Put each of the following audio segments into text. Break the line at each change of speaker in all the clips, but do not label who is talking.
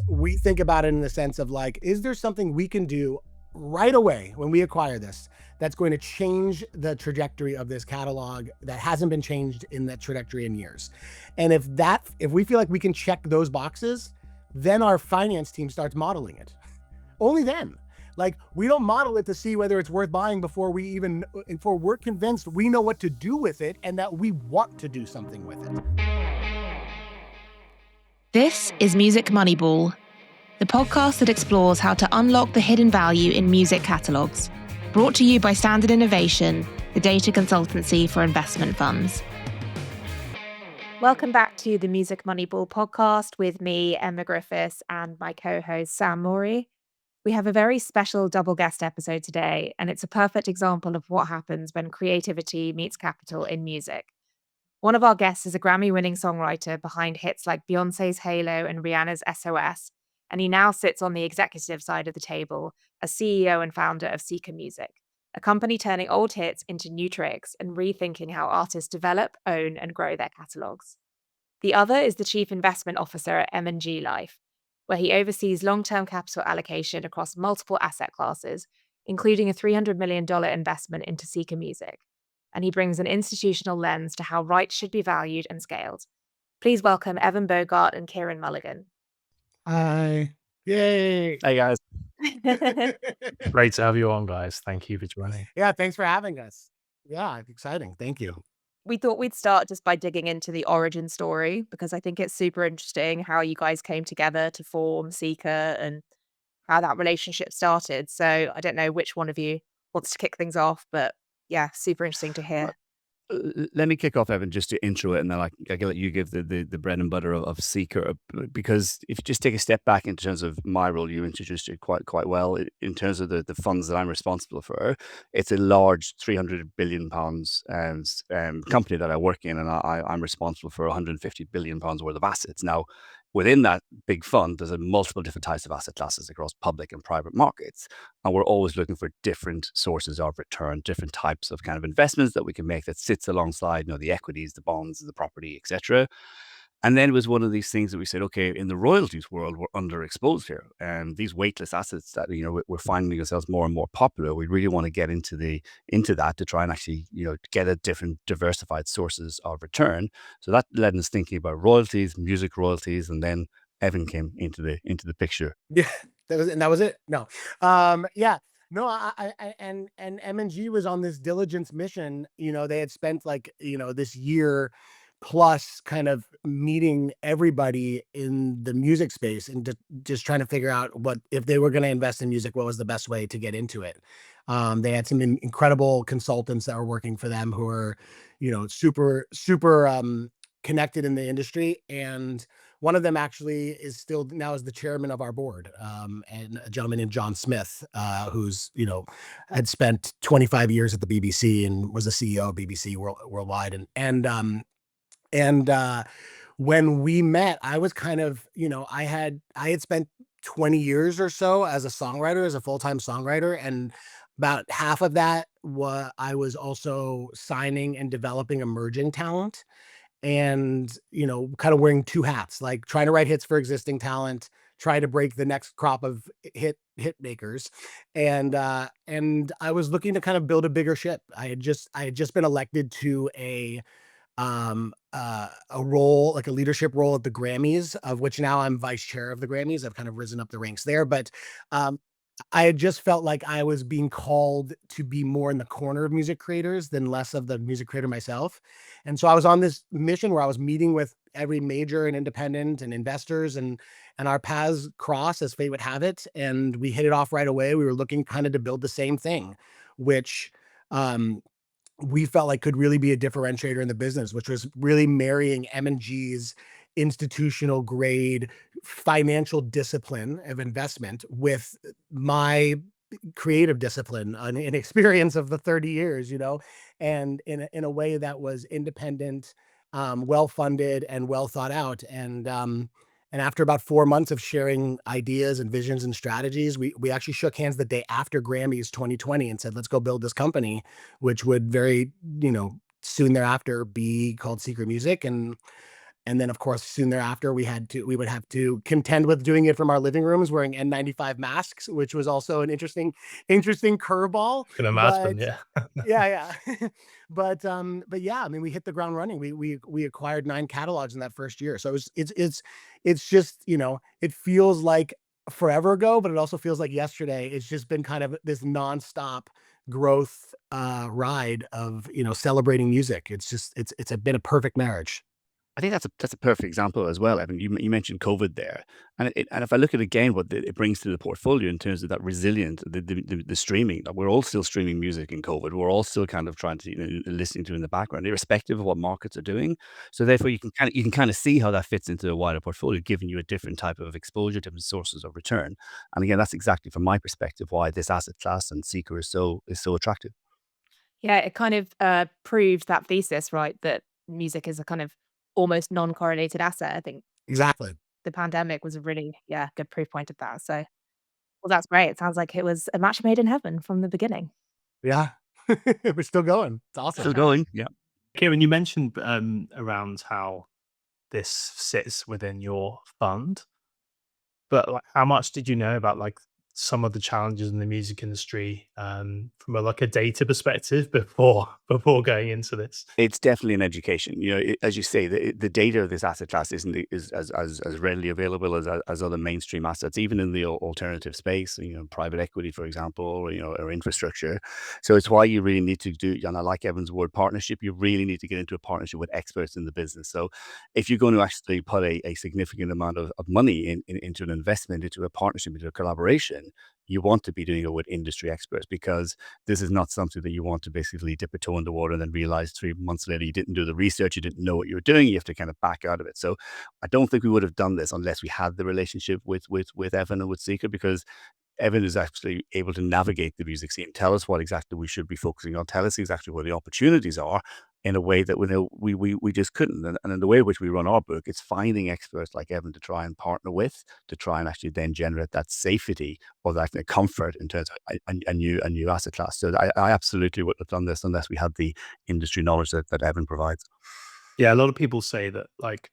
We think about it in the sense of like, is there something we can do right away when we acquire this that's going to change the trajectory of this catalog that hasn't been changed in that trajectory in years? And if we feel like we can check those boxes, then our finance team starts modeling it. Only then. Like, we don't model it to see whether it's worth buying before we're convinced we know what to do with it and that we want to do something with it.
This is Music Moneyball, the podcast that explores how to unlock the hidden value in music catalogues. Brought to you by Standard Innovation, the data consultancy for investment funds. Welcome back to the Music Moneyball podcast with me, Emma Griffiths, and my co-host, Sam Morey. We have a very special double guest episode today, and it's a perfect example of what happens when creativity meets capital in music. One of our guests is a Grammy-winning songwriter behind hits like Beyoncé's Halo and Rihanna's SOS, and he now sits on the executive side of the table as CEO and founder of Seeker Music, a company turning old hits into new tricks and rethinking how artists develop, own, and grow their catalogs. The other is the Chief Investment Officer at M&G Life, where he oversees long-term capital allocation across multiple asset classes, including a $300 million investment into Seeker Music. And he brings an institutional lens to how rights should be valued and scaled. Please welcome Evan Bogart and Ciaran Mulligan.
Hi. Yay.
Hey guys. Great to have you on, guys. Thank you for joining.
Yeah, thanks for having us. Yeah, exciting. Thank you.
We thought we'd start just by digging into the origin story, because I think it's super interesting how you guys came together to form Seeker and how that relationship started. So I don't know which one of you wants to kick things off, but yeah, super interesting to hear.
Let me kick off, Evan, just to intro it, and then I can let you give the bread and butter of Seeker. Because if you just take a step back in terms of my role, you introduced it quite well. In terms of the funds that I'm responsible for, it's a large £300 billion company that I work in, and I'm responsible for £150 billion worth of assets. Now, within that big fund, there's multiple different types of asset classes across public and private markets. And we're always looking for different sources of return, different types of kind of investments that we can make that sits alongside, the equities, the bonds, the property, etc. And then it was one of these things that we said, okay, in the royalties world, we're underexposed here. And these weightless assets that, we're finding ourselves more and more popular. We really want to get into that to try and actually, get a different diversified sources of return. So that led us thinking about royalties, music royalties, and then Evan came into the picture.
Yeah, that was it. No, yeah, no, and M&G was on this diligence mission. They had spent this year plus kind of meeting everybody in the music space and just trying to figure out what, if they were going to invest in music, what was the best way to get into it. They had some incredible consultants that were working for them who are, super connected in the industry. And one of them actually is still now is the chairman of our board, and a gentleman named John Smith, who's, had spent 25 years at the BBC and was the CEO of BBC worldwide. And when we met, I was kind of, I had spent 20 years or so as a songwriter, as a full-time songwriter. And about half of that I was also signing and developing emerging talent. And, kind of wearing two hats, like trying to write hits for existing talent, try to break the next crop of hit makers. And I was looking to kind of build a bigger ship. I had just been elected to a role, like a leadership role at the Grammys, of which now I'm vice chair of the Grammys. I've kind of risen up the ranks there, but I had just felt like I was being called to be more in the corner of music creators than less of the music creator myself. And so I was on this mission where I was meeting with every major and independent and investors, and our paths crossed as fate would have it. And we hit it off right away. We were looking kind of to build the same thing, which, we felt like could really be a differentiator in the business, which was really marrying M&G's institutional grade financial discipline of investment with my creative discipline and experience of the 30 years, and in a way that was independent, well-funded and well thought out. And after about 4 months of sharing ideas and visions and strategies, we actually shook hands the day after Grammys 2020 and said, let's go build this company, which would very, soon thereafter be called Seeker Music. And And then, of course, soon thereafter, we would have to contend with doing it from our living rooms wearing N95 masks, which was also an interesting curveball.
I can imagine,
But
yeah.
yeah, yeah. But yeah, I mean, we hit the ground running. We acquired 9 catalogs in that first year. So it's just, it feels like forever ago, but it also feels like yesterday. It's just been kind of this nonstop growth ride of, celebrating music. It's been a perfect marriage.
I think that's a perfect example as well, Evan. You mentioned COVID there, and if I look at again what it brings to the portfolio in terms of that resilience, the streaming. Like, we're all still streaming music in COVID. We're all still kind of trying to listening to in the background, irrespective of what markets are doing. So therefore, you can kind of see how that fits into a wider portfolio, giving you a different type of exposure, different sources of return. And again, that's exactly from my perspective why this asset class and Seeker is so attractive.
Yeah, it kind of proved that thesis, right? That music is a kind of almost non-correlated asset. I think
Exactly.
the pandemic was a really, yeah, good proof point of that. So, well, that's great. It sounds like it was a match made in heaven from the beginning.
Yeah. We're still going. It's
Still
awesome.
going, yeah.
Ciaran, you mentioned around how this sits within your fund, but like, how much did you know about like some of the challenges in the music industry from a data perspective before going into this?
It's definitely an education. As you say, the data of this asset class is as readily available as other mainstream assets, even in the alternative space. Private equity, for example, or infrastructure. So it's why you really need to do. And I like Evan's word partnership. You really need to get into a partnership with experts in the business. So if you're going to actually put a significant amount of money into an investment, into a partnership, into a collaboration, you want to be doing it with industry experts, because this is not something that you want to basically dip a toe in the water and then realize 3 months later you didn't do the research, you didn't know what you were doing. You have to kind of back out of it. So I don't think we would have done this unless we had the relationship with Evan and with Seeker, because Evan is actually able to navigate the music scene, tell us what exactly we should be focusing on, tell us exactly where the opportunities are in a way that we just couldn't. And in the way in which we run our book, it's finding experts like Evan to try and partner with, to try and actually then generate that safety or that comfort in terms of a new asset class. So I absolutely wouldn't have done this unless we had the industry knowledge that Evan provides.
Yeah, a lot of people say that like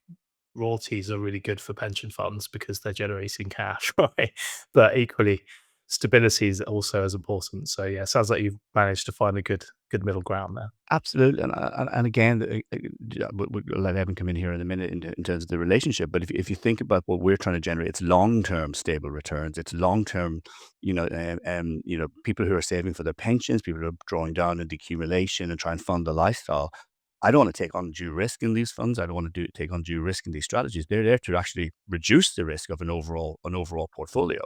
royalties are really good for pension funds because they're generating cash, right? But equally, stability is also as important. So yeah, sounds like you've managed to find a good middle ground there.
Absolutely, and again, we'll let Evan come in here in a minute in terms of the relationship. But if you think about what we're trying to generate, it's long term stable returns. It's long term, people who are saving for their pensions, people who are drawing down into accumulation and try and fund a lifestyle. I don't want to take on due risk in these funds. I don't want to take on due risk in these strategies. They're there to actually reduce the risk of an overall portfolio.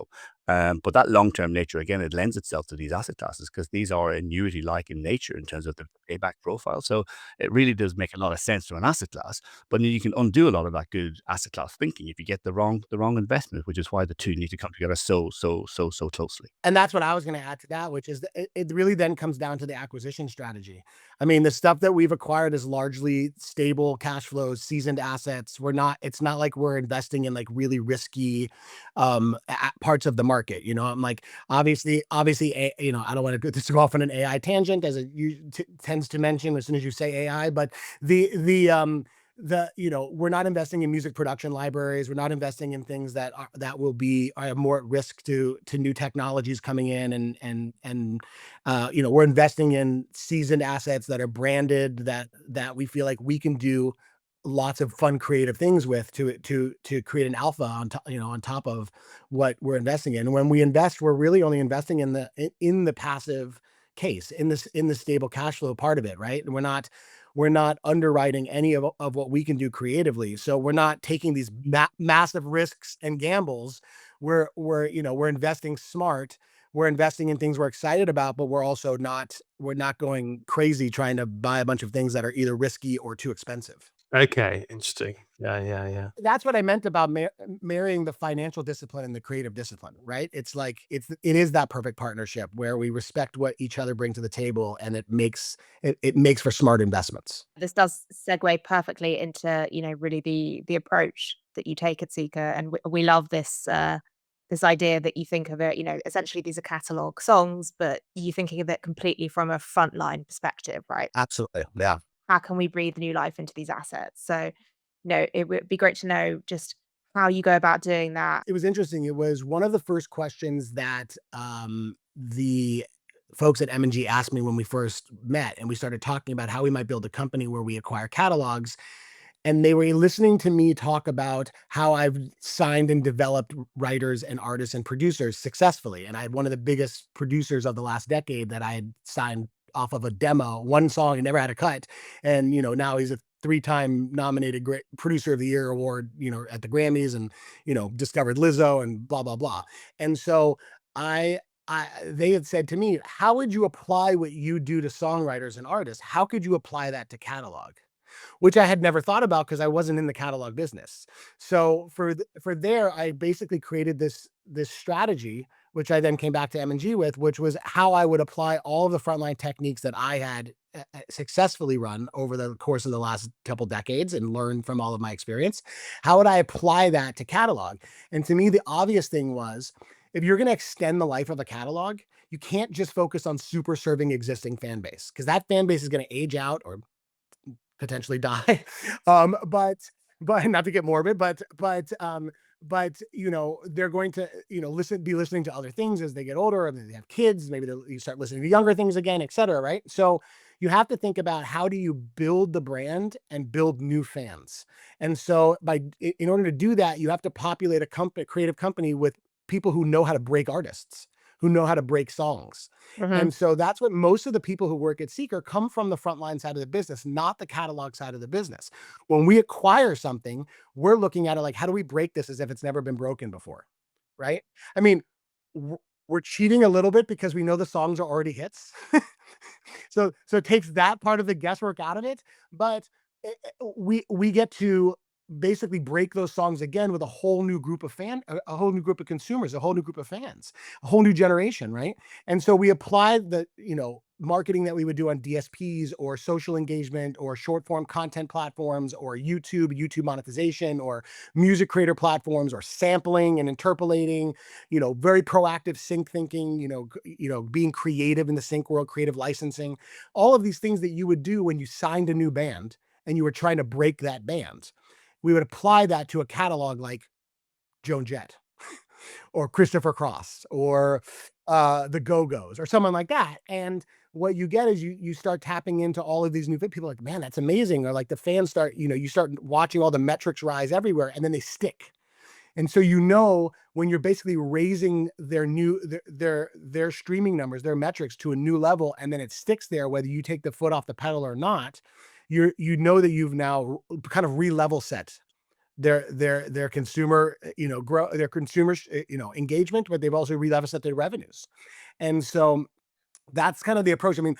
But that long-term nature, again, it lends itself to these asset classes because these are annuity-like in nature in terms of the payback profile. So it really does make a lot of sense to an asset class. But then you can undo a lot of that good asset class thinking if you get the wrong investment, which is why the two need to come together so closely.
And that's what I was going to add to that, which is that it really then comes down to the acquisition strategy. I mean, the stuff that we've acquired is largely stable cash flows, seasoned assets. It's not like we're investing in like really risky parts of the market. I'm like, obviously, I don't want to go off on an AI tangent as tends to mention as soon as you say AI, but we're not investing in music production libraries. We're not investing in things that are more at risk to new technologies coming in, and we're investing in seasoned assets that are branded, that we feel like we can do lots of fun creative things with to create an alpha on top of what we're investing in. And when we invest, we're really only investing in the passive case, in the stable cash flow part of it, right? And we're not underwriting any of what we can do creatively. So we're not taking these massive risks and gambles. We're investing smart. We're investing in things we're excited about, but we're not going crazy trying to buy a bunch of things that are either risky or too expensive.
Okay, interesting. Yeah.
That's what I meant about marrying the financial discipline and the creative discipline, right? It's like it is that perfect partnership where we respect what each other bring to the table, and it makes for smart investments.
This does segue perfectly into, really the approach that you take at Seeker, and we love this idea that you think of it, essentially these are catalog songs, but you thinking of it completely from a frontline perspective, right?
Absolutely, yeah.
How can we breathe new life into these assets? So, it would be great to know just how you go about doing that.
It was interesting. It was one of the first questions that the folks at M&G asked me when we first met, and we started talking about how we might build a company where we acquire catalogs. And they were listening to me talk about how I've signed and developed writers and artists and producers successfully. And I had one of the biggest producers of the last decade that I had signed off of a demo, one song, he never had a cut. And, now he's a three-time nominated great producer of the year award, at the Grammys, and, discovered Lizzo and blah, blah, blah. And so I, they had said to me, how would you apply what you do to songwriters and artists? How could you apply that to catalog? Which I had never thought about because I wasn't in the catalog business. So for there, I basically created this strategy, which I then came back to M&G with, which was how I would apply all of the frontline techniques that I had successfully run over the course of the last couple decades and learned from all of my experience. How would I apply that to catalog? And to me, the obvious thing was, if you're going to extend the life of a catalog, you can't just focus on super serving existing fan base, because that fan base is going to age out or potentially die. But not to get morbid, but they're going to, be listening to other things as they get older, and they have kids, maybe you start listening to younger things again, et cetera, right? So you have to think about, how do you build the brand and build new fans? And so in order to do that, you have to populate a creative company with people who know how to break artists, who know how to break songs.
Mhm.
And so that's what most of the people who work at Seeker come from, the frontline side of the business, not the catalog side of the business. When we acquire something, we're looking at it like, how do we break this as if it's never been broken before? Right? I mean, we're cheating a little bit because we know the songs are already hits. So it takes that part of the guesswork out of it, but we get to basically break those songs again with a whole new group of a whole new group of consumers, a whole new group of fans, a whole new generation, right? And so we apply the, marketing that we would do on DSPs or social engagement or short form content platforms or YouTube monetization or music creator platforms or sampling and interpolating, very proactive sync thinking, being creative in the sync world, creative licensing, all of these things that you would do when you signed a new band and you were trying to break that band. We would apply that to a catalog like Joan Jett or Christopher Cross or the Go-Go's or someone like that. And what you get is you start tapping into all of these new people, like, man, that's amazing. Or like the fans start, you start watching all the metrics rise everywhere, and then they stick. And so, when you're basically raising their streaming numbers, their metrics to a new level, and then it sticks there, whether you take the foot off the pedal or not, that you've now kind of re-level set their consumer, grow their consumer, engagement, but they've also re-level set their revenues. And so that's kind of the approach. I mean,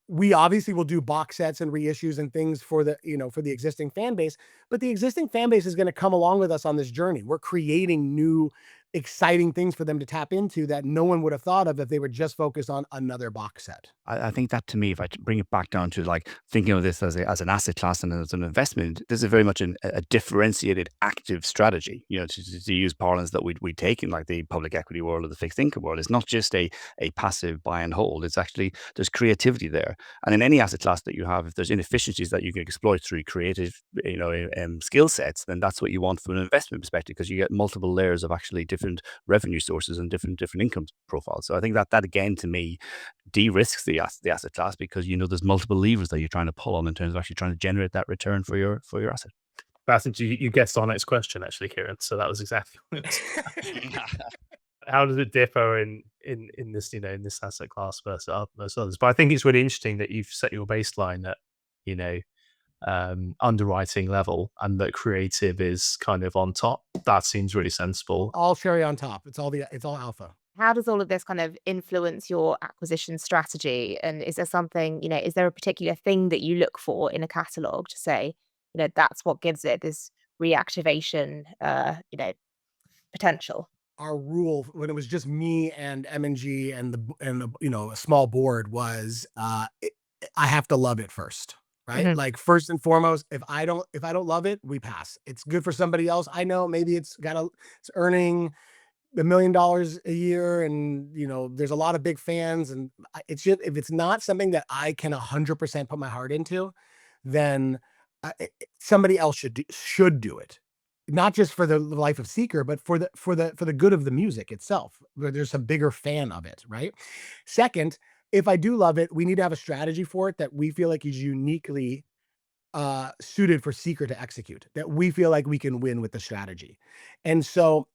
we obviously will do box sets and reissues and things for the existing fan base, but the existing fan base is going to come along with us on this journey. We're creating new, exciting things for them to tap into that no one would have thought of if they were just focused on another box set.
I think that, to me, if I bring it back down to like thinking of this as an asset class and as an investment, this is very much a differentiated active strategy. To use parlance that we take in like the public equity world or the fixed income world. It's not just a passive buy and hold. It's actually, there's creativity there. And in any asset class that you have, if there's inefficiencies that you can exploit through creative, skill sets, then that's what you want from an investment perspective, because you get multiple layers of actually different revenue sources and different income profiles. So I think that again, to me, de-risks the asset class, because there's multiple levers that you're trying to pull on in terms of actually trying to generate that return for your asset.
But I think you guessed our next question, actually, Ciaran. So that was exactly what it was. How does it differ in this, in this asset class versus others? But I think it's really interesting that you've set your baseline at, underwriting level, and that creative is kind of on top. That seems really sensible.
All cherry on top. It's all alpha.
How does all of this kind of influence your acquisition strategy? And is there something, is there a particular thing that you look for in a catalog to say, that's what gives it this reactivation, potential?
Our rule when it was just me and M&G and a small board was, I have to love it first, right?
Mhm.
Like, first and foremost, if I don't love it, we pass. It's good for somebody else. I know maybe it's earning $1 million a year, and there's a lot of big fans, and it's just, if it's not something that I can 100% put my heart into, then somebody else should do it, not just for the life of Seeker, but for the good of the music itself, where there's a bigger fan of it, right? Second, if I do love it, we need to have a strategy for it that we feel like is uniquely suited for Seeker to execute, that we feel like we can win with the strategy. And so,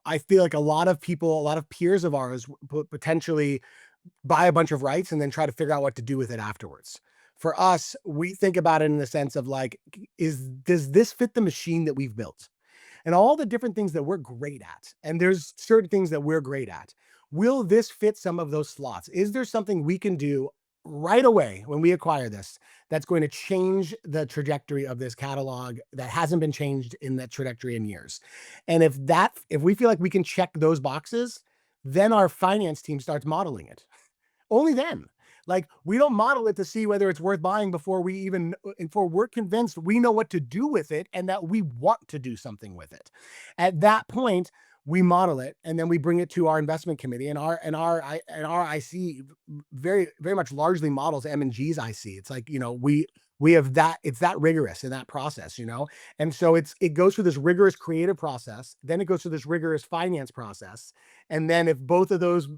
I feel like a lot of people, a lot of peers of ours potentially buy a bunch of rights and then try to figure out what to do with it afterwards. For us, we think about it in the sense of like, does this fit the machine that we've built? And all the different things that we're great at. And there's certain things that we're great at. Will this fit some of those slots? Is there something we can do right away when we acquire this that's going to change the trajectory of this catalog that hasn't been changed in that trajectory in years? And if we feel like we can check those boxes, then our finance team starts modeling it. Only then. Like, we don't model it to see whether it's worth buying before we're convinced we know what to do with it and that we want to do something with it. At that point, we model it and then we bring it to our investment committee, and our IC very, very much largely models M&G's IC. It's like, we have that, it's that rigorous in that process. And so it goes through this rigorous creative process, then it goes through this rigorous finance process. And then if both of those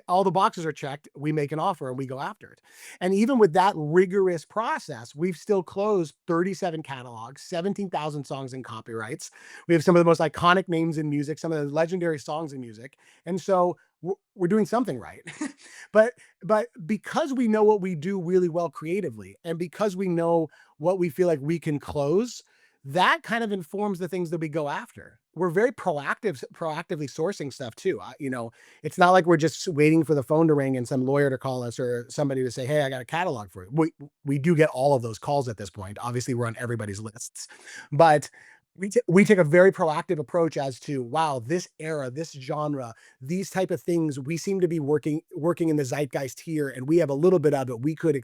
all the boxes are checked, we make an offer and we go after it. And even with that rigorous process, we've still closed 37 catalogs, 17,000 songs and copyrights. We have some of the most iconic names in music, some of the legendary songs in music. And so we're doing something right. but because we know what we do really well creatively, and because we know what we feel like we can close, that kind of informs the things that we go after. We're very proactively sourcing stuff too. It's not like we're just waiting for the phone to ring and some lawyer to call us or somebody to say, "Hey, I got a catalog for you." We do get all of those calls at this point. Obviously, we're on everybody's lists, but we take a very proactive approach as to, wow, this era, this genre, these type of things, we seem to be working in the zeitgeist here, and we have a little bit of it. We could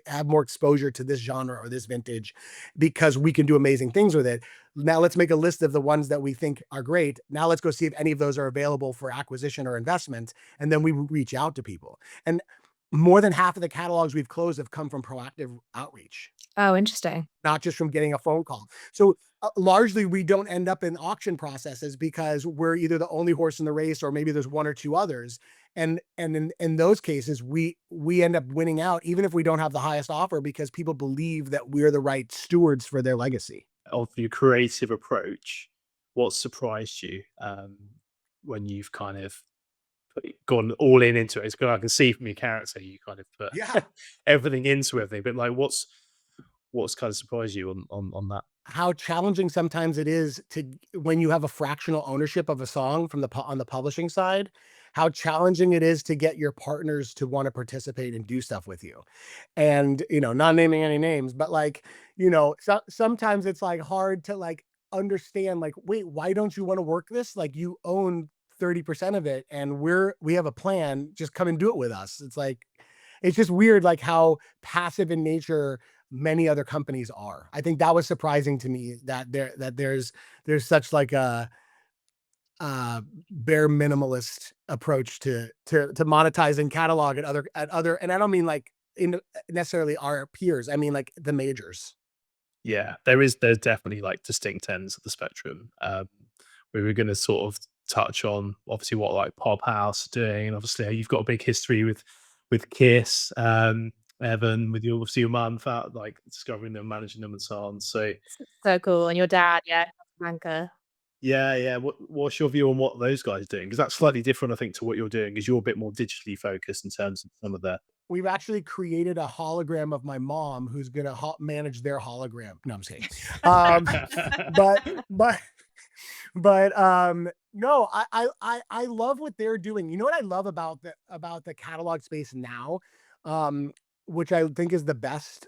have more exposure to this genre or this vintage because we can do amazing things with it. Now let's make a list of the ones that we think are great. Now let's go see if any of those are available for acquisition or investment, and then we reach out to people. And more than half of the catalogs we've closed have come from proactive outreach,
Oh, interesting.
not just from getting a phone call. So largely, we don't end up in auction processes because we're either the only horse in the race, or maybe there's one or two others. And in those cases, we end up winning out, even if we don't have the highest offer, because people believe that we're the right stewards for their legacy.
Of your creative approach, what surprised you when you've kind of gone all into it? It's good. I can see from your character you kind of put
Yeah.
everything into everything. But like, what's kind of surprised you on that?
How challenging sometimes it is when you have a fractional ownership of a song on the publishing side, how challenging it is to get your partners to want to participate and do stuff with you. And, not naming any names, but like, sometimes it's like hard to like understand, like, wait, why don't you want to work this? Like, you own 30% of it and we have a plan, just come and do it with us. It's like, it's just weird, like how passive in nature many other companies are. I think that was surprising to me, that there's such like a bare minimalist approach to monetizing catalog at other, and I don't mean like in necessarily our peers. I mean like the majors.
Yeah, there's definitely like distinct ends of the spectrum. We were going to sort of touch on obviously what like Pop House are doing, and obviously you've got a big history with Kiss, Evan, with obviously your mum, like discovering them, managing them, and so on. So
So cool. And your dad, yeah, banker.
yeah, yeah. What's your view on what those guys are doing? Because that's slightly different, I think, to what you're doing. Because you're a bit more digitally focused in terms of some of the.
We've actually created a hologram of my mom who's gonna manage their hologram. No, I'm just kidding. But but no, I love what they're doing. You know what I love about the catalog space now, which I think is the best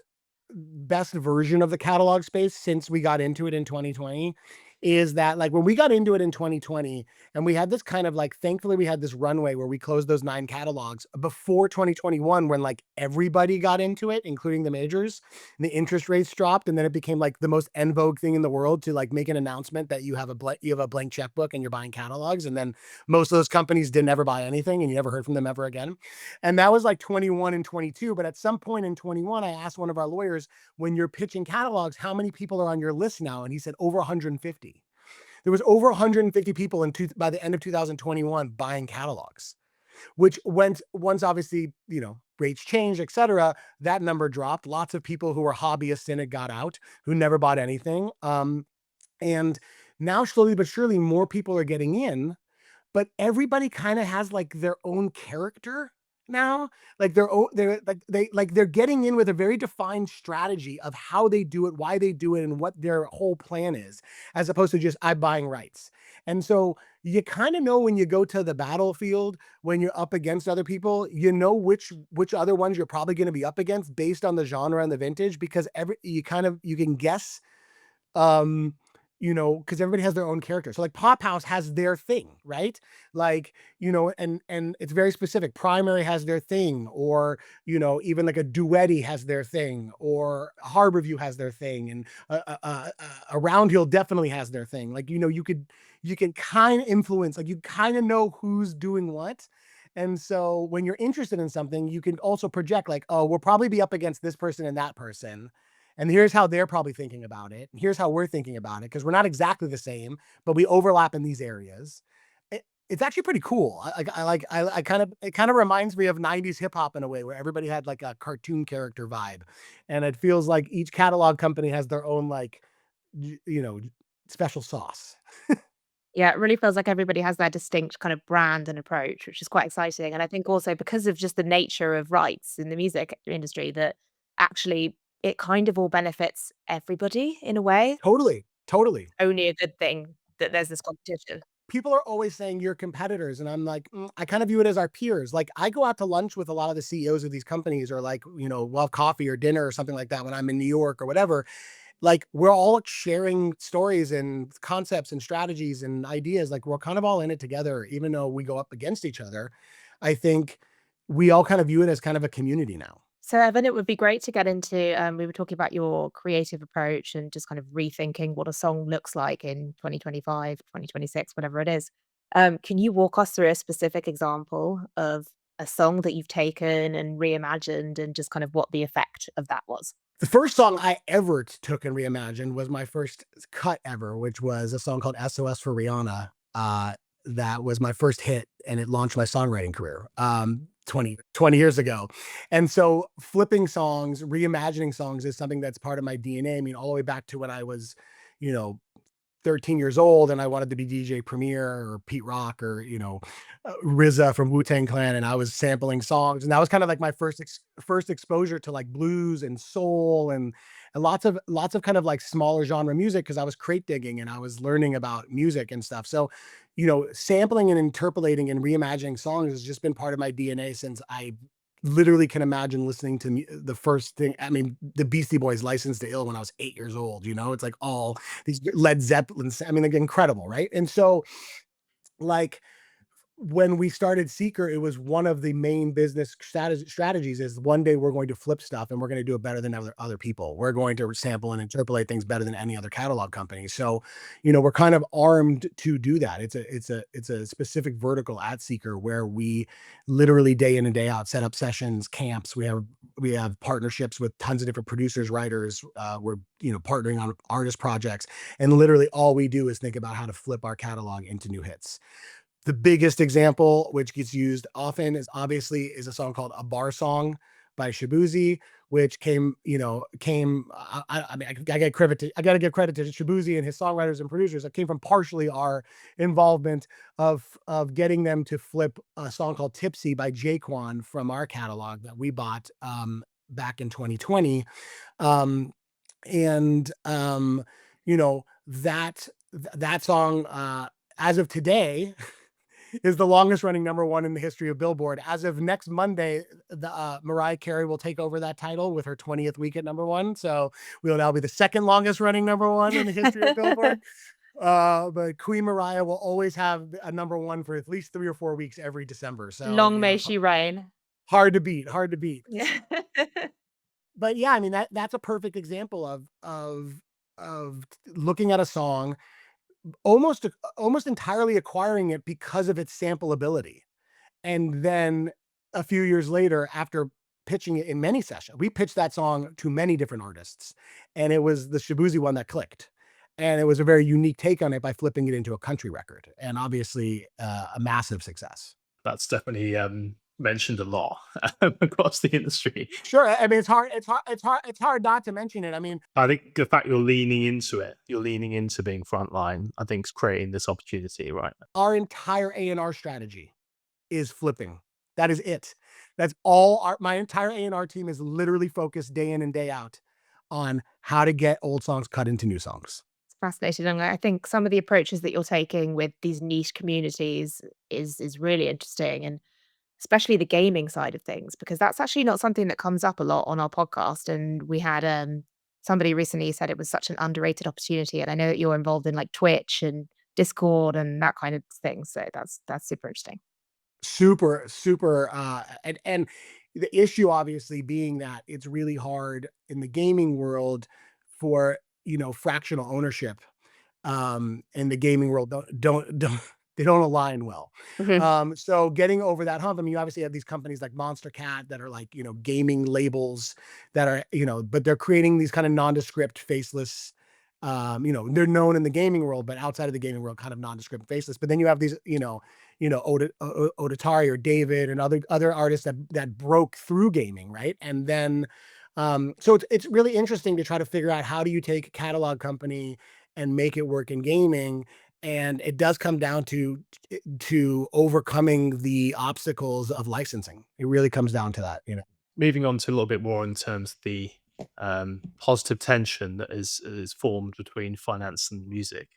version of the catalog space since we got into it in 2020, is that like when we got into it in 2020 and we had this kind of like, thankfully we had this runway where we closed those 9 catalogs before 2021 when like everybody got into it, including the majors, and the interest rates dropped. And then it became like the most en vogue thing in the world to like make an announcement that you have a blank checkbook and you're buying catalogs. And then most of those companies didn't ever buy anything and you never heard from them ever again. And that was like 21 and 22. But at some point in 21, I asked one of our lawyers, when you're pitching catalogs, how many people are on your list now? And he said over 150. There was over 150 people by the end of 2021 buying catalogs, which went once obviously, rates changed, et cetera, that number dropped. Lots of people who were hobbyists in it got out, who never bought anything. And now slowly but surely more people are getting in, but everybody kind of has like their own character now, like their own, they're getting in with a very defined strategy of how they do it, why they do it, and what their whole plan is, as opposed to just I'm buying rights. And so you kind of know when you go to the battlefield, when you're up against other people, you know which other ones you're probably going to be up against based on the genre and the vintage, because you can guess, um because everybody has their own character. So like Pop House has their thing, right? Like, and it's very specific. Primary has their thing, or even like a Duetti has their thing, or Harborview has their thing, and a Round Hill definitely has their thing. Like, you can kind of influence, like you kind of know who's doing what. And so when you're interested in something, you can also project like, oh, we'll probably be up against this person and that person. And here's how they're probably thinking about it. And here's how we're thinking about it. Because we're not exactly the same, but we overlap in these areas. It's actually pretty cool. It kind of reminds me of 90s hip hop in a way, where everybody had like a cartoon character vibe. And it feels like each catalog company has their own like, special sauce.
Yeah, it really feels like everybody has their distinct kind of brand and approach, which is quite exciting. And I think also because of just the nature of rights in the music industry, that actually it kind of all benefits everybody in a way.
Totally. Totally.
Only a good thing that there's this competition.
People are always saying you're competitors. And I'm like, I kind of view it as our peers. Like I go out to lunch with a lot of the CEOs of these companies, or like, we'll have coffee or dinner or something like that when I'm in New York or whatever. Like we're all sharing stories and concepts and strategies and ideas. Like we're kind of all in it together, even though we go up against each other. I think we all kind of view it as kind of a community now.
So, Evan, it would be great to get into. We were talking about your creative approach and just kind of rethinking what a song looks like in 2025, 2026, whatever it is. Can you walk us through a specific example of a song that you've taken and reimagined and just kind of what the effect of that was?
The first song I ever took and reimagined was my first cut ever, which was a song called SOS for Rihanna. That was my first hit, and it launched my songwriting career 20 years ago. And so flipping songs, reimagining songs is something that's part of my DNA. I mean, all the way back to when I was, you know, 13 years old and I wanted to be DJ Premier or Pete Rock or, RZA from Wu-Tang Clan. And I was sampling songs. And that was kind of like my first exposure to like blues and soul and lots of kind of like smaller genre music. Cause I was crate digging and I was learning about music and stuff. So, sampling and interpolating and reimagining songs has just been part of my DNA since I literally can imagine listening to the first thing. I mean, the Beastie Boys License to Ill when I was 8 years old, it's like all these Led Zeppelins. I mean, like incredible. Right. And so like, when we started Seeker, it was one of the main business strategies is one day we're going to flip stuff and we're going to do it better than other people. We're going to sample and interpolate things better than any other catalog company. So, we're kind of armed to do that. It's a specific vertical at Seeker where we literally day in and day out set up sessions, camps. We have partnerships with tons of different producers, writers. We're partnering on artist projects, and literally all we do is think about how to flip our catalog into new hits. The biggest example, which gets used often, is a song called "A Bar Song" by Shabuzi, which I mean, I got to give credit to Shabuzi and his songwriters and producers. It came from partially our involvement of getting them to flip a song called "Tipsy" by Jaquan from our catalog that we bought back in 2020, and that song, as of today, is the longest running number one in the history of Billboard. As of next Monday, the Mariah Carey will take over that title with her 20th week at number one. So we will now be the second longest running number one in the history of Billboard. But Queen Mariah will always have a number one for at least 3 or 4 weeks every December. So,
Long may she reign.
hard to beat, hard to beat.
Yeah.
But yeah, I mean that's a perfect example of looking at a song, almost almost entirely acquiring it because of its sampleability. And then a few years later, after pitching it in many sessions, we pitched that song to many different artists, and it was the Shabuzi one that clicked. And it was a very unique take on it by flipping it into a country record, and obviously a massive success.
That's definitely mentioned a lot across the industry.
Sure, I mean it's hard not to mention it. I mean,
I think the fact you're leaning into it, you're leaning into being frontline, I think is creating this opportunity, right?
our entire A&R strategy is flipping. That is it. That's all my entire A&R team is literally focused day in and day out on how to get old songs cut into new songs.
It's fascinating. And I think some of the approaches that you're taking with these niche communities is really interesting. And especially the gaming side of things, because that's actually not something that comes up a lot on our podcast. And we had somebody recently said it was such an underrated opportunity. And I know that you're involved in like Twitch and Discord and that kind of thing. So that's super interesting.
Super, super, and the issue obviously being that it's really hard in the gaming world for, fractional ownership, in the gaming world don't they don't align well.
Mhm.
So getting over that hump, I mean, you obviously have these companies like Monster Cat that are like, gaming labels that are, but they're creating these kind of nondescript, faceless, they're known in the gaming world, but outside of the gaming world, kind of nondescript, faceless. But then you have these, Odatari or David and other artists that broke through gaming, right? And then, so it's really interesting to try to figure out how do you take a catalog company and make it work in gaming. And it does come down to overcoming the obstacles of licensing. It really comes down to that.
Moving on to a little bit more in terms of the positive tension that is formed between finance and music.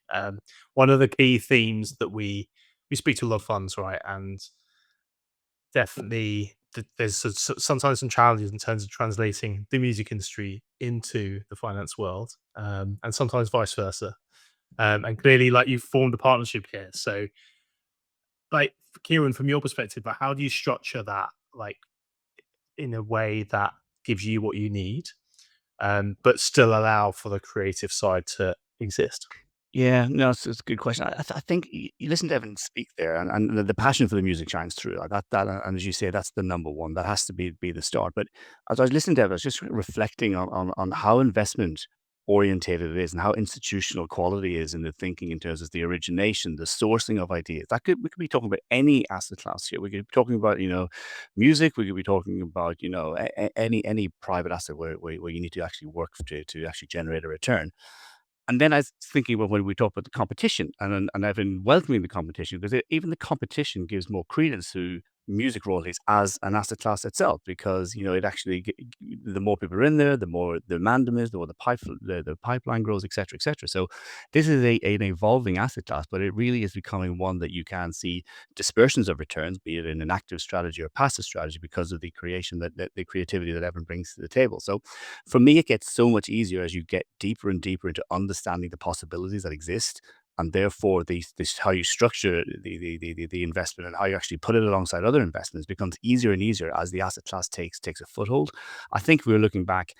One of the key themes that we speak to a lot of funds, right? And definitely there's sometimes some challenges in terms of translating the music industry into the finance world, and sometimes vice versa. And clearly, like you've formed a partnership here. So, like Kieran, from your perspective, like how do you structure that, like in a way that gives you what you need, but still allow for the creative side to exist?
Yeah, no, it's a good question. I think you listen to Evan speak there, and the passion for the music shines through. Like that, and as you say, that's the number one. That has to be the start. But as I was listening to Evan, I was just reflecting on how investment orientated it is and how institutional quality is in the thinking in terms of the origination, the sourcing of ideas. We could be talking about any asset class here. We could be talking about music. We could be talking about any private asset where you need to actually work to actually generate a return. And then I was thinking about when we talk about the competition, and I've been welcoming the competition because even the competition gives more credence to music royalties as an asset class itself, because it actually the more people are in there, the more the demand is, the more the pipeline grows, etc., etc. So this is an evolving asset class, but it really is becoming one that you can see dispersions of returns, be it in an active strategy or passive strategy, because of the creation that the creativity that everyone brings to the table. So for me, it gets so much easier as you get deeper and deeper into understanding the possibilities that exist, and therefore this how you structure the investment and how you actually put it alongside other investments becomes easier and easier as the asset class takes a foothold. I think if we were looking back,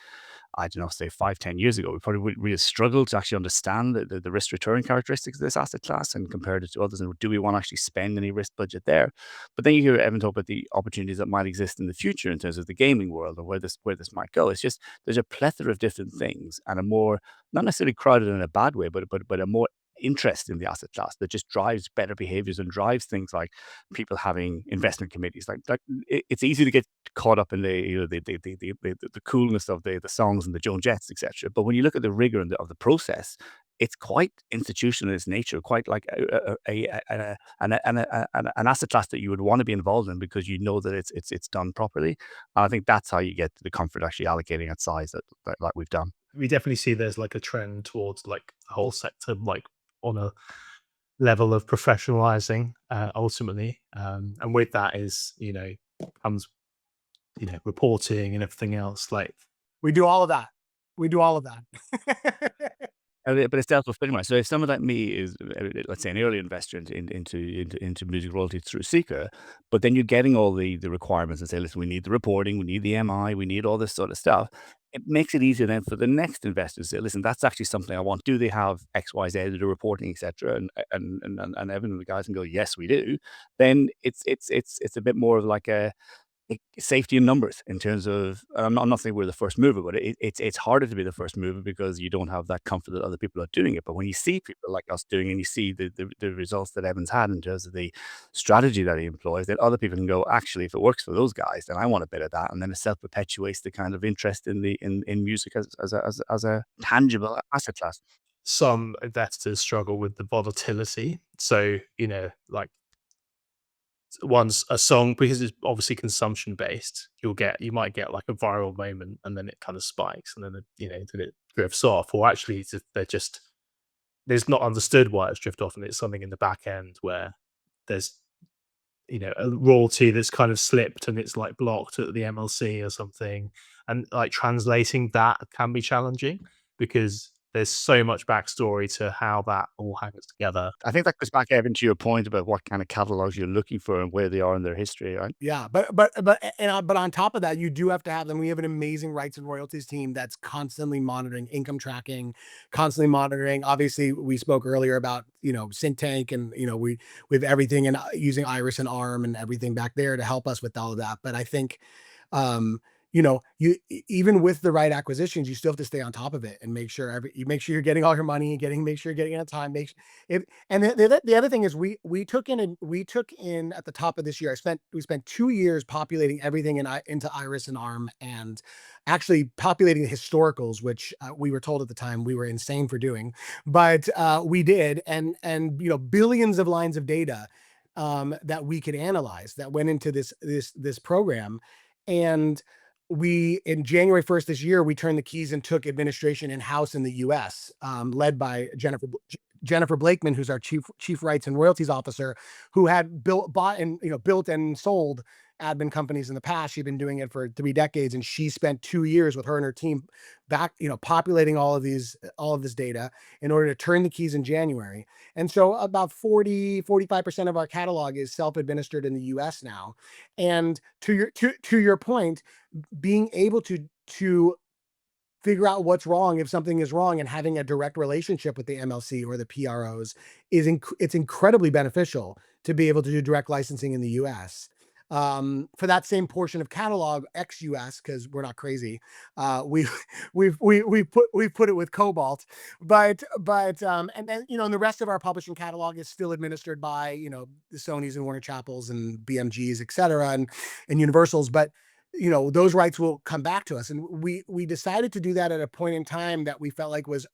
I don't know, say 5, 10 years ago, we probably would really struggle to actually understand the risk return characteristics of this asset class and compare it to others. And do we want to actually spend any risk budget there? But then you hear Evan talk about the opportunities that might exist in the future in terms of the gaming world or where this might go. It's just there's a plethora of different things and a more not necessarily crowded in a bad way, but a more interest in the asset class that just drives better behaviors and drives things like people having investment committees. Like it's easy to get caught up in the coolness of the songs and the Joan Jets, etc. But when you look at the rigor of the process, it's quite institutional in its nature, quite like an asset class that you would want to be involved in because you know that it's done properly. And I think that's how you get the comfort actually allocating at size that like we've done.
We definitely see there's like a trend towards like the whole sector, like on a level of professionalizing, ultimately. And with that is, comes, reporting and everything else. Like,
We do all of that. We do all of that.
But it's dealt with pretty much. So if someone like me is, let's say, an early investor into music royalties through Seeker, but then you're getting all the requirements and say, listen, we need the reporting, we need the MI, we need all this sort of stuff. It makes it easier then for the next investor to say, listen, that's actually something I want. Do they have X, Y, Z, the reporting, etc. And Evan and the guys can go, yes, we do. Then it's a bit more of like a safety in numbers in terms of I'm not saying we're the first mover, but it's harder to be the first mover because you don't have that comfort that other people are doing it. But when you see people like us doing, and you see the results that Evans had in terms of the strategy that he employs, then other people can go, actually, if it works for those guys, then I want a bit of that, and then it self perpetuates the kind of interest in music as a tangible asset class.
Some investors struggle with the volatility. So, like once a song, because it's obviously consumption based, you might get like a viral moment and then it kind of spikes and then then it drifts off. Or actually they're just there's not understood why it's drifted off, and it's something in the back end where there's a royalty that's kind of slipped and it's like blocked at the MLC or something. And like translating that can be challenging because there's so much backstory to how that all hangs together.
I think that goes back, Evan, to your point about what kind of catalogs you're looking for and where they are in their history, right?
Yeah, but on top of that, you do have to have them. We have an amazing rights and royalties team that's constantly monitoring income tracking, constantly monitoring. Obviously, we spoke earlier about sync tank, and we have everything, and using Iris and ARM and everything back there to help us with all of that. But I think um even with the right acquisitions, you still have to stay on top of it and make sure you're getting all your money, make sure you're getting it on time, if and the other thing is we took in at the top of this year. We spent 2 years populating everything into Iris and ARM, and actually populating the historicals, which we were told at the time we were insane for doing, but we did, and billions of lines of data that we could analyze that went into this program. And we in January 1st this year, we turned the keys and took administration in-house in the US, led by Jennifer Blakeman, who's our chief rights and royalties officer, who had bought and built and sold admin companies in the past. She'd been doing it for 3 decades, and she spent 2 years with her and her team populating all of this data in order to turn the keys in January. And so about 45% of our catalog is self-administered in the US now. And to your point, being able to figure out what's wrong if something is wrong, and having a direct relationship with the MLC or the PROs it's incredibly beneficial to be able to do direct licensing in the US. For that same portion of catalog ex US, because we're not crazy, we we put it with Cobalt, but and then and the rest of our publishing catalog is still administered by the Sonys and Warner Chappells and BMGs, et cetera, and Universals. But those rights will come back to us, and we decided to do that at a point in time that we felt like was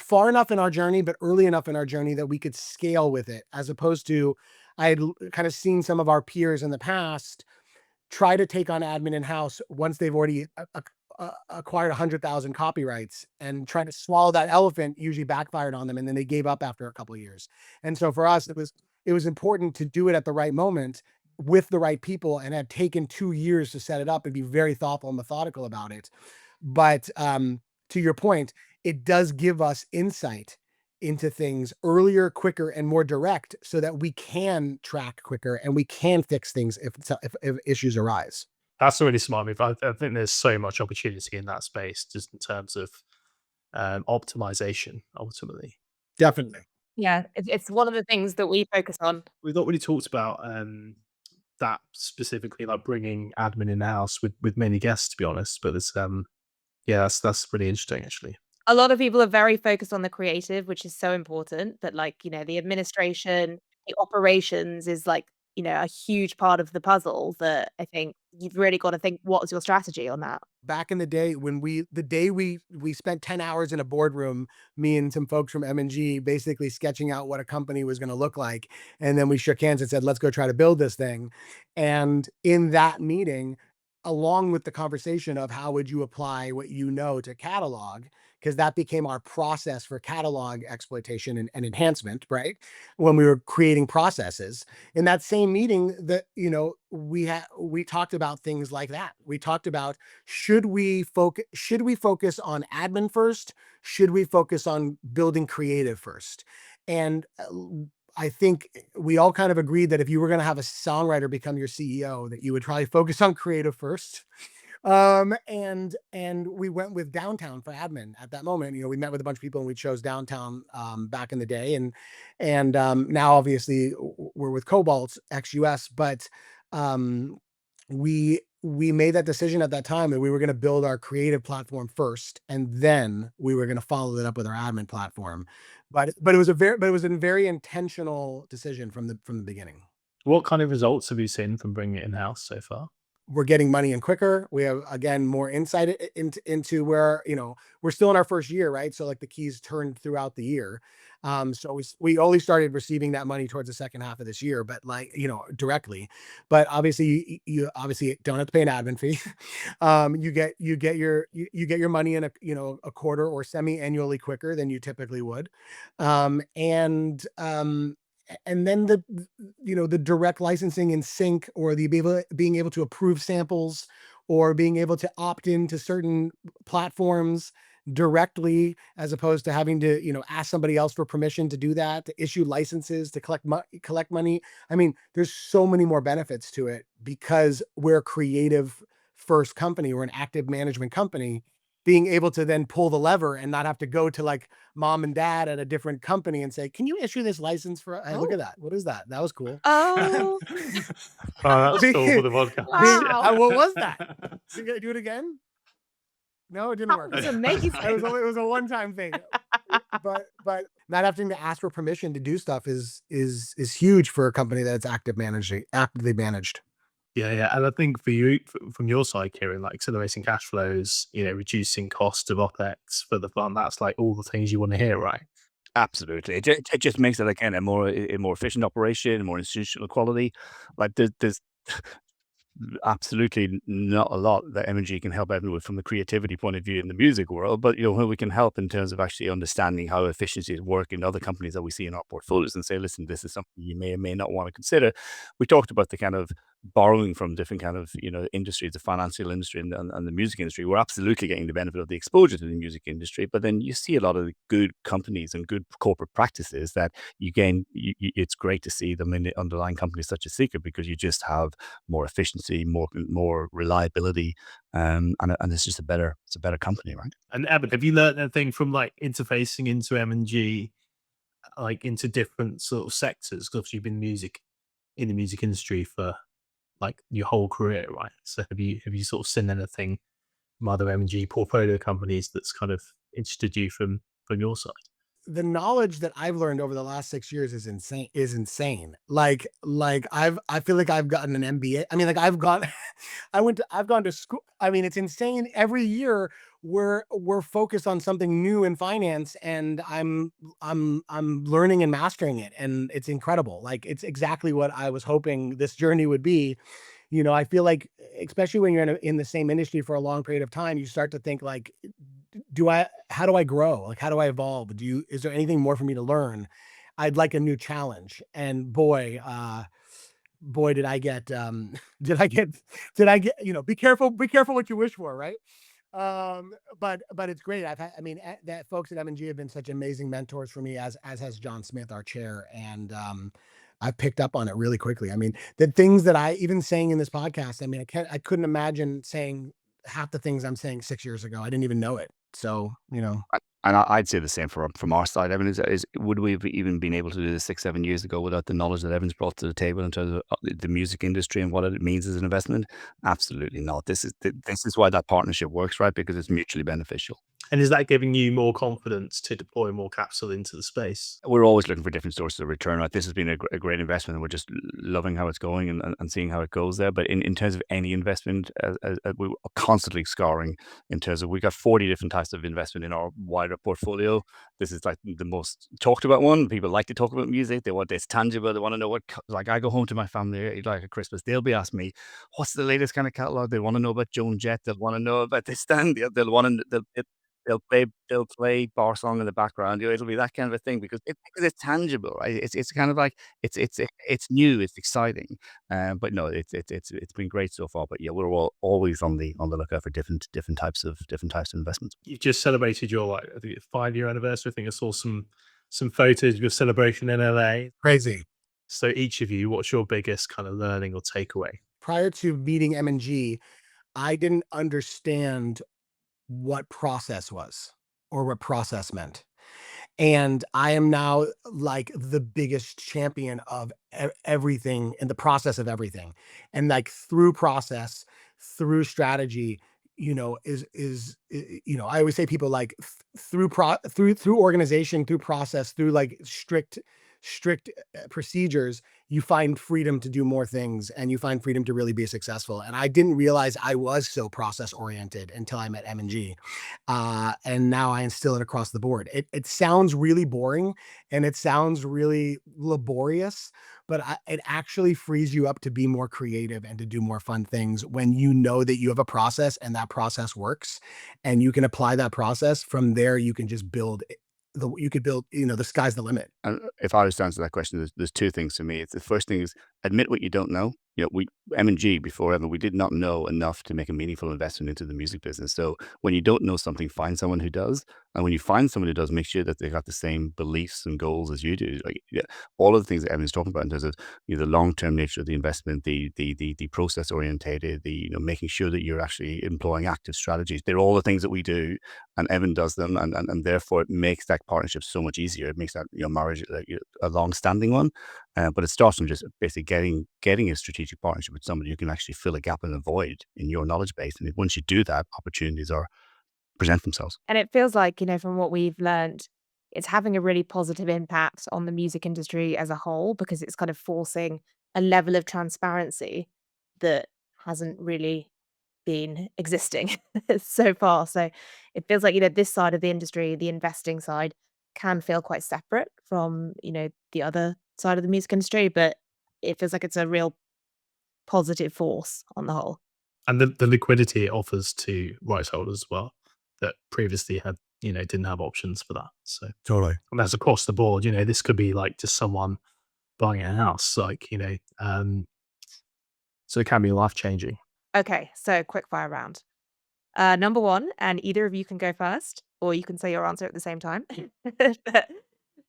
far enough in our journey, but early enough in our journey that we could scale with it, as opposed to I had kind of seen some of our peers in the past try to take on admin in-house once they've already acquired 100,000 copyrights, and trying to swallow that elephant usually backfired on them, and then they gave up after a couple of years. And so for us, it was important to do it at the right moment with the right people, and had taken 2 years to set it up and be very thoughtful and methodical about it. But to your point, it does give us insight into things earlier, quicker, and more direct, so that we can track quicker and we can fix things if issues arise.
That's a really smart move. I think there's so much opportunity in that space, just in terms of optimization, ultimately.
Definitely.
Yeah, it's one of the things that we focus on.
We've not really talked about that specifically, like bringing admin in house with many guests, to be honest. But it's yeah, that's really interesting, actually.
A lot of people are very focused on the creative, which is so important, but like, the administration, the operations is like, a huge part of the puzzle that I think you've really got to think, what's your strategy on that?
Back in the day, when we spent 10 hours in a boardroom, me and some folks from M&G, basically sketching out what a company was going to look like, and then we shook hands and said, let's go try to build this thing. And in that meeting, along with the conversation of how would you apply what you know to catalog, because that became our process for catalog exploitation and enhancement, right? When we were creating processes. In that same meeting, that we talked about things like that. We talked about, should we focus on admin first? Should we focus on building creative first? And I think we all kind of agreed that if you were going to have a songwriter become your CEO, that you would probably focus on creative first. And we went with downtown for admin at that moment. We met with a bunch of people and we chose downtown back in the day, and now obviously we're with Cobalt XUS, but we made that decision at that time that we were going to build our creative platform first, and then we were going to follow it up with our admin platform. But it was a very intentional decision from the beginning.
What kind of results have you seen from bringing it in-house so far?
We're getting money in quicker. We have, again, more insight into where, we're still in our first year, right? So like the keys turned throughout the year. So we only started receiving that money towards the second half of this year, but directly. But obviously you obviously don't have to pay an admin fee. You get your money in a quarter or semi-annually quicker than you typically would. And then the direct licensing in sync, or being able to approve samples, or being able to opt into certain platforms directly, as opposed to having to ask somebody else for permission to do that, to issue licenses, to collect money. I mean, there's so many more benefits to it because we're a creative first company. We're an active management company. Being able to then pull the lever and not have to go to like mom and dad at a different company and say, can you issue this license for, hey, look at that. What is that? That was cool.
Oh,
Oh, that's cool for the podcast.
Wow.
What was that? Do it again? No, it didn't
that
work.
was
Okay.
amazing.
It was a one-time thing. But not having to ask for permission to do stuff is huge for a company that's actively managed.
Yeah. And I think for you, from your side, Ciaran, like accelerating cash flows, reducing cost of OpEx for the fund, that's like all the things you want to hear, right?
Absolutely. It just makes it, again, a more efficient operation, more institutional quality. Like there's absolutely not a lot that M&G can help everyone with from the creativity point of view in the music world, but where we can help in terms of actually understanding how efficiencies work in other companies that we see in our portfolios, and say, listen, this is something you may or may not want to consider. We talked about the kind of borrowing from different kind of industries, the financial industry and the music industry. We're absolutely getting the benefit of the exposure to the music industry, but then you see a lot of the good companies and good corporate practices that you gain. It's great to see them in the underlying companies such as Seeker, because you just have more efficiency, more reliability, and it's just a better company, right?
And Evan, have you learned anything from like interfacing into M&G, like into different sort of sectors? Because you've been in the music industry for like your whole career, right? So have you sort of seen anything from other M&G portfolio companies that's kind of interested you from your side?
The knowledge that I've learned over the last 6 years is insane. Like I feel like I've gotten an MBA. I mean, like I've gone to school. I mean, it's insane. Every year we're focused on something new in finance, and I'm learning and mastering it, and it's incredible. Like it's exactly what I was hoping this journey would be. I feel like, especially when you're in the same industry for a long period of time, you start to think like, how do I grow? Like, how do I evolve? Is there anything more for me to learn? I'd like a new challenge. And boy, did I get, be careful what you wish for. Right. But it's great. That folks at M&G have been such amazing mentors for me, as has John Smith, our chair. And, I've picked up on it really quickly. I mean, the things that I even saying in this podcast, I mean, I couldn't imagine saying half the things I'm saying 6 years ago. I didn't even know it. So,
And I'd say the same from our side. Evan, would we have even been able to do this 6-7 years ago without the knowledge that Evan's brought to the table in terms of the music industry and what it means as an investment? Absolutely not. This is why that partnership works, right? Because it's mutually beneficial.
And is that giving you more confidence to deploy more capital into the space?
We're always looking for different sources of return. Right? This has been a great investment, and we're just loving how it's going and seeing how it goes there. But in terms of any investment, we're constantly scouring in terms of, we've got 40 different types of investment in our wider portfolio. This is like the most talked about one. People like to talk about music. They want it's tangible. They want to know what, like I go home to my family like at Christmas, they'll be asking me, what's the latest kind of catalog? They want to know about Joan Jett. They'll want to know about this stand. They'll want to, they'll play bar song in the background. It'll be that kind of a thing because it's tangible, right? It's kind of like it's new, it's exciting. But no, it's been great so far. But yeah, we're always on the lookout for different types of investments.
You've just celebrated your, like, I think 5-year anniversary. I think I saw some photos of your celebration in LA.
Crazy.
So each of you, what's your biggest kind of learning or takeaway?
Prior to meeting M&G, I didn't understand what process was or what process meant. And I am now like the biggest champion of everything in the process of everything. And like through process, through strategy, I always say people like through organization, through process, through like strict procedures, you find freedom to do more things and you find freedom to really be successful. And I didn't realize I was so process oriented until I met M&G. And now I instill it across the board. It sounds really boring and it sounds really laborious, but it actually frees you up to be more creative and to do more fun things when you know that you have a process and that process works and you can apply that process. From there, you can just build you could build, the sky's the limit.
And if I was to answer that question, there's two things for me. It's the first thing is admit what you don't know. We M&G before Evan, we did not know enough to make a meaningful investment into the music business. So when you don't know something, find someone who does. And when you find someone who does, make sure that they got the same beliefs and goals as you do. Like, yeah, all of the things that Evan's talking about in terms of the long-term nature of the investment, the process orientated, making sure that you're actually employing active strategies. They're all the things that we do, and Evan does them, and therefore it makes that partnership so much easier. It makes that marriage a long-standing one. But it starts from just basically getting a strategic partnership with somebody who can actually fill a gap and a void in your knowledge base. And once you do that, opportunities present themselves.
And it feels like, from what we've learned, it's having a really positive impact on the music industry as a whole because it's kind of forcing a level of transparency that hasn't really been existing so far. So it feels like, this side of the industry, the investing side, can feel quite separate from, the other side of the music industry, but it feels like it's a real positive force on the whole.
And the liquidity it offers to rights holders as well, that previously had, didn't have options for that. So
Totally.
and that's across the board. This could be like just someone buying a house, like, so it can be life changing.
Okay, so quick fire round. Number one, and either of you can go first, or you can say your answer at the same time.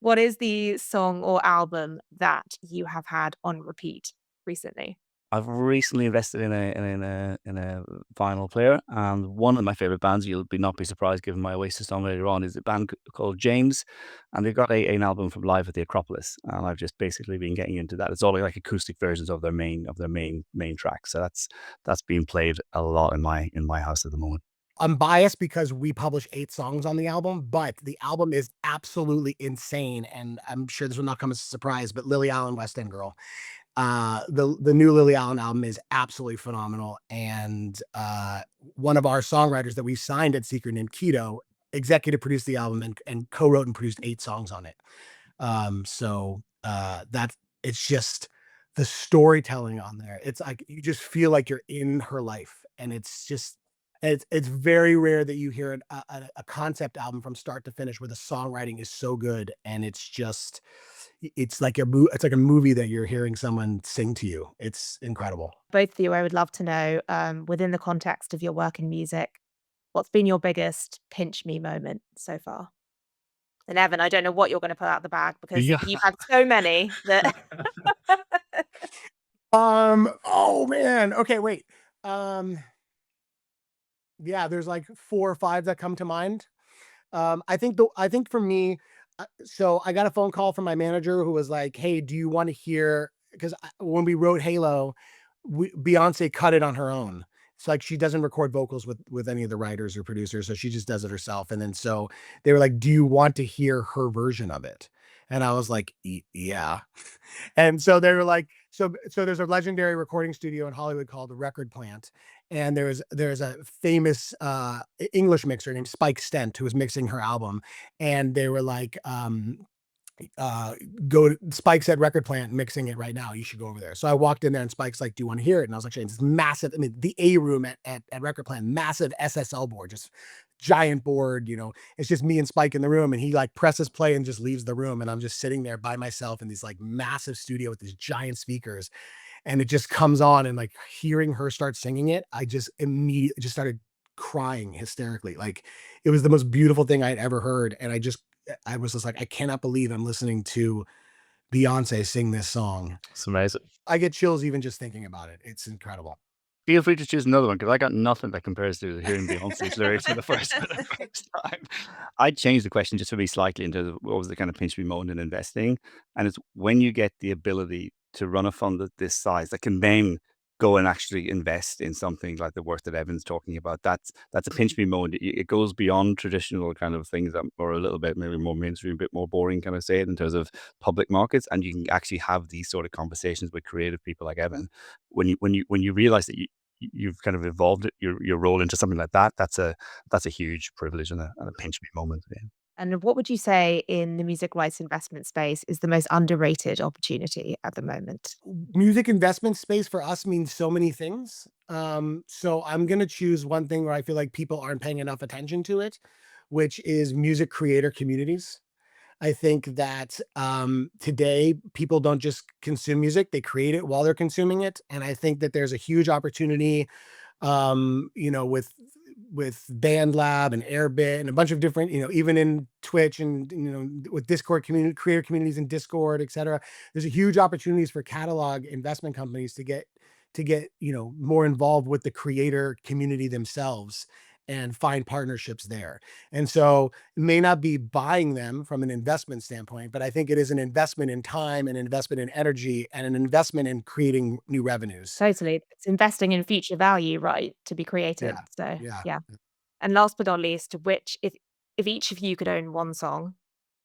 What is the song or album that you have had on repeat recently?
I've recently invested in a vinyl player, and one of my favorite bands, you'll not be surprised given my Oasis song later on, is a band called James, and they've got an album from Live at the Acropolis, and I've just basically been getting into that. It's all like acoustic versions of their main tracks, so that's being played a lot in my house at the moment.
I'm biased because we publish 8 songs on the album, but the album is absolutely insane, and I'm sure this will not come as a surprise, but Lily Allen, West End Girl. The new Lily Allen album is absolutely phenomenal, and one of our songwriters that we signed at Seeker named Keto executive produced the album and co-wrote and produced 8 songs on it. That it's just the storytelling on there. It's like you just feel like you're in her life, and it's very rare that you hear a concept album from start to finish where the songwriting is so good, and it's like it's like a movie that you're hearing someone sing to you. It's incredible.
Both of you, I would love to know, within the context of your work in music, what's been your biggest pinch me moment so far? And Evan, I don't know what you're going to pull out the bag because
Yeah.
you've had so many that.
Oh man. Okay, wait. Yeah, there's like 4 or 5 that come to mind. I think for me, so I got a phone call from my manager who was like, "Hey, do you want to hear?" Because when we wrote Halo, Beyonce cut it on her own. It's like she doesn't record vocals with any of the writers or producers, so she just does it herself. And then so they were like, "Do you want to hear her version of it?" And I was like, Yeah." And so they were like, so there's a legendary recording studio in Hollywood called the Record Plant, and there's a famous English mixer named Spike Stent who was mixing her album, and they were like, uh, go to Spike's at Record Plant mixing it right now. You should go over there. So I walked in there and Spike's like, "Do you want to hear it?" And I was like, "Shane, this massive, I mean, the A room at Record Plant, massive SSL board, just giant board, it's just me and Spike in the room." And he like presses play and just leaves the room. And I'm just sitting there by myself in these like massive studio with these giant speakers. And it just comes on, and like hearing her start singing it, I just immediately just started crying hysterically. Like it was the most beautiful thing I'd ever heard. And I was just like, I cannot believe I'm listening to Beyonce sing this song.
It's amazing.
I get chills even just thinking about it. It's incredible.
Feel free to choose another one because I got nothing that compares to hearing Beyonce's lyrics for the first time. I'd change the question just to be slightly into what was the kind of pinch me moment in investing. And it's when you get the ability to run a fund of this size that can then go and actually invest in something like the work that Evan's talking about. That's a pinch me moment. It goes beyond traditional kind of things that are a little bit maybe more mainstream, a bit more boring, kind of say it in terms of public markets. And you can actually have these sort of conversations with creative people like Evan. When you realize that you've kind of evolved your role into something like that, that's a huge privilege and a pinch me moment. Yeah.
And what would you say in the music rights investment space is the most underrated opportunity at the moment?
Music investment space for us means so many things. So I'm going to choose one thing where I feel like people aren't paying enough attention to it, which is music creator communities. I think that today people don't just consume music, they create it while they're consuming it. And I think that there's a huge opportunity, with BandLab and Airbit and a bunch of different, even in Twitch and, with Discord community, creator communities in Discord, et cetera. There's a huge opportunities for catalog investment companies to get, more involved with the creator community themselves and find partnerships there. And so it may not be buying them from an investment standpoint, but I think it is an investment in time, an investment in energy, and an investment in creating new revenues.
Totally. It's investing in future value, right, to be created.
Yeah.
So,
Yeah.
yeah. And last but not least, which if each of you could own one song,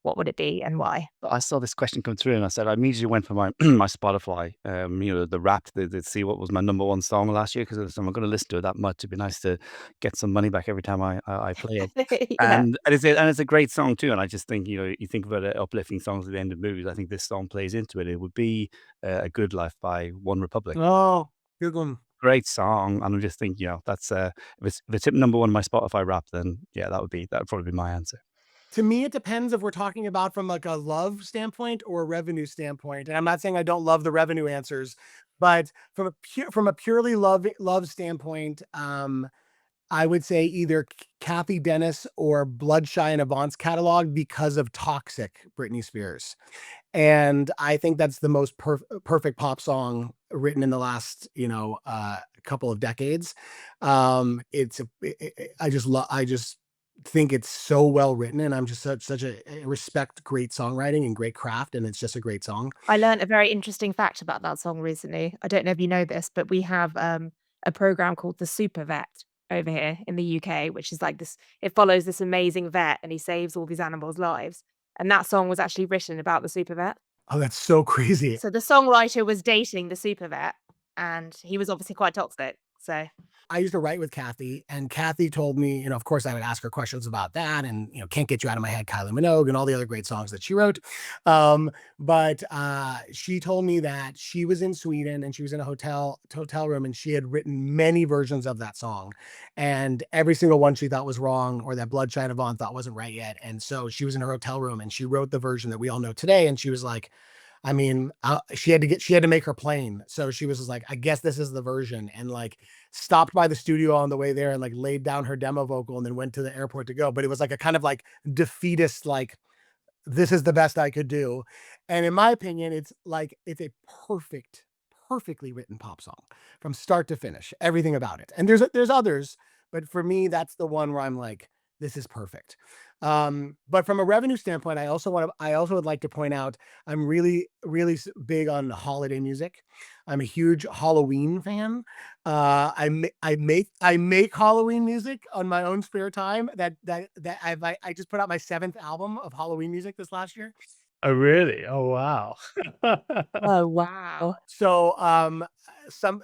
what would it be and why?
I saw this question come through, and I said I immediately went for my my Spotify, the Wrapped, to see what was my number one song last year because I'm not going to listen to it that much. It'd be nice to get some money back every time I play it.
Yeah.
And it's a great song too. And I just think you think about uplifting songs at the end of movies. I think this song plays into it. It would be A Good Life by One Republic.
Oh, good one.
Great song, and I just think that's if it's hit number one on my Spotify Wrapped, then yeah, that would probably be my answer.
To me, it depends if we're talking about from like a love standpoint or a revenue standpoint. And I'm not saying I don't love the revenue answers, but from a purely love standpoint, I would say either Kathy Dennis or Bloodshy and Avant's catalog because of Toxic, Britney Spears. And I think that's the most perfect pop song written in the last, couple of decades. I just think it's so well written, and I'm just such a I respect great songwriting and great craft, and it's just a great song.
I learned a very interesting fact about that song recently. I don't know if you know this, but we have a program called the Super Vet over here in the UK, which is like this. It follows this amazing vet, and he saves all these animals' lives. And that song was actually written about the super vet.
Oh, that's so crazy.
So the songwriter was dating the super vet, and he was obviously quite toxic. So
I used to write with Kathy, and Kathy told me, of course, I would ask her questions about that, and Can't Get You Out of My Head, Kylie Minogue, and all the other great songs that she wrote. But she told me that she was in Sweden and she was in a hotel room, and she had written many versions of that song, and every single one she thought was wrong, or that Bloodshine Avant thought wasn't right yet. And so she was in her hotel room, and she wrote the version that we all know today, and she was like, I mean, she had to make her plane. So she was just like, I guess this is the version. And like stopped by the studio on the way there and like laid down her demo vocal and then went to the airport to go. But it was like a kind of like defeatist, like, this is the best I could do. And in my opinion, it's a perfectly written pop song from start to finish, everything about it. And there's others, but for me, that's the one where I'm like, this is perfect. But from a revenue standpoint, I also would like to point out, I'm really, really big on holiday music. I'm a huge Halloween fan. I make Halloween music on my own spare time. I just put out my 7th album of Halloween music this last year.
Oh, really? Oh, wow.
Oh, wow.
So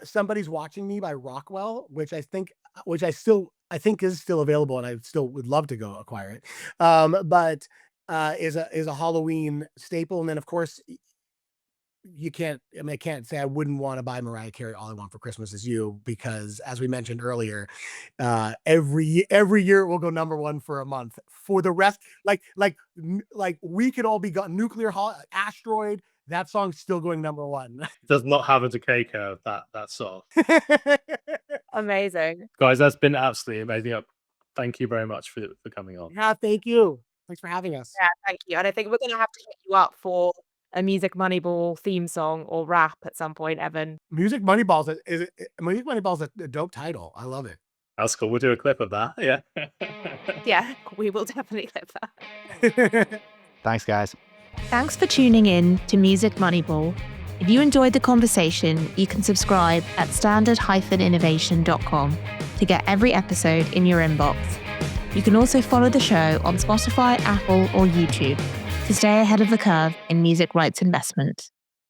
somebody's watching me by Rockwell, which I think is still available, and I still would love to go acquire it. But is a Halloween staple, and then of course you can't. I mean, I can't say I wouldn't want to buy Mariah Carey "All I Want for Christmas Is You," because, as we mentioned earlier, every year it will go #1 for a month for the rest. Like we could all be gone. Asteroid. That song's still going #1.
Does not have a decay curve, that song.
Amazing.
Guys, that's been absolutely amazing. Thank you very much for coming on.
Yeah, thank you. Thanks for having us.
Yeah, thank you. And I think we're going to have to hit you up for a Music Moneyball theme song or rap at some point, Evan.
Music Moneyball is a dope title. I love it.
That's cool. We'll do a clip of that. Yeah.
Yeah, we will definitely clip that.
Thanks, guys.
Thanks for tuning in to Music Moneyball. If you enjoyed the conversation, you can subscribe at standard-innovation.com to get every episode in your inbox. You can also follow the show on Spotify, Apple, or YouTube to stay ahead of the curve in music rights investment.